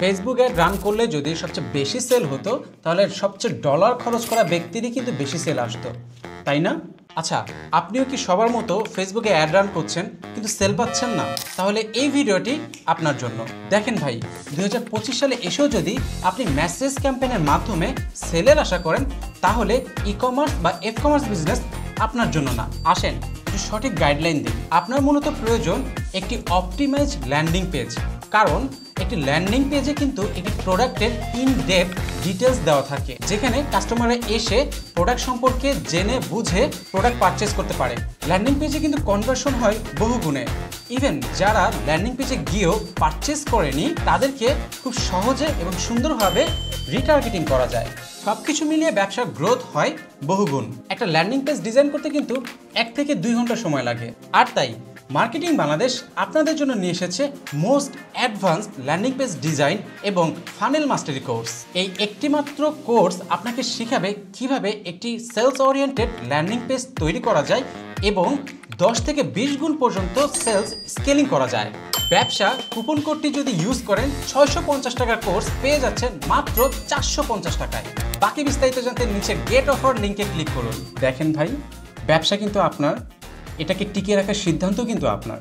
Facebook ad run করলে যদি সবচেয়ে বেশি সেল হতো তাহলে সবচেয়ে ডলার খরচ করা ব্যক্তিরই কিন্তু বেশি সেল আসতো, তাই না? আচ্ছা, আপনিও কি সবার মতো ফেসবুকে অ্যাড রান করছেন কিন্তু সেল পাচ্ছেন না? তাহলে এই ভিডিওটি আপনার জন্য। দেখেন ভাই, 2025 সালে এসেও যদি আপনি মেসেজ ক্যাম্পেইনের মাধ্যমে সেলের আশা করেন তাহলে ই কমার্স বা এফ কমার্স বিজনেস আপনার জন্য না। আসেন একটু সঠিক গাইডলাইন দিই। আপনার মূলত প্রয়োজন একটি অপটিমাইজড ল্যান্ডিং পেজ, কারণ একটি ল্যান্ডিং পেজে কিন্তু একটি প্রোডাক্টের ইন ডেপথ ডিটেলস দেওয়া থাকে, যেখানে কাস্টমাররা এসে প্রোডাক্ট সম্পর্কে জেনে বুঝে প্রোডাক্ট পারচেস করতে পারে। ল্যান্ডিং পেজে কিন্তু কনভার্সন হয় বহুগুণে। ইভেন যারা ল্যান্ডিং পেজে গিয়েও পারচেস করেনি তাদেরকে খুব সহজে এবং সুন্দরভাবে রিটার্গেটিং করা যায়। সব কিছু মিলিয়ে ব্যবসার গ্রোথ হয় বহুগুণ। একটা ল্যান্ডিং পেজ ডিজাইন করতে কিন্তু 1 থেকে 2 ঘন্টা সময় লাগে। আর তাই মার্কেটিং বাংলাদেশ আপনাদের জন্য নিয়ে এসেছে most advanced landing page design এবং ফানেল মাস্টারি কোর্স। এই একটিমাত্র কোর্স আপনাকে শেখাবে কিভাবে একটি সেলস ওরিয়েন্টেড ল্যান্ডিং পেজ তৈরি করা যায় এবং 10 থেকে 20 গুণ পর্যন্ত সেলস স্কেলিং করা যায়। ব্যবসা কুপন কোডটি যদি ইউজ করেন 650 টাকার কোর্স পেয়ে যাচ্ছেন মাত্র 450 টাকায়। বাকি বিস্তারিত জানতে নিচে গেট অফার লিঙ্কে ক্লিক করুন। দেখেন ভাই, ব্যবসা কিন্তু আপনার, এটাকে টিকিয়ে রাখার সিদ্ধান্ত কিন্তু আপনার।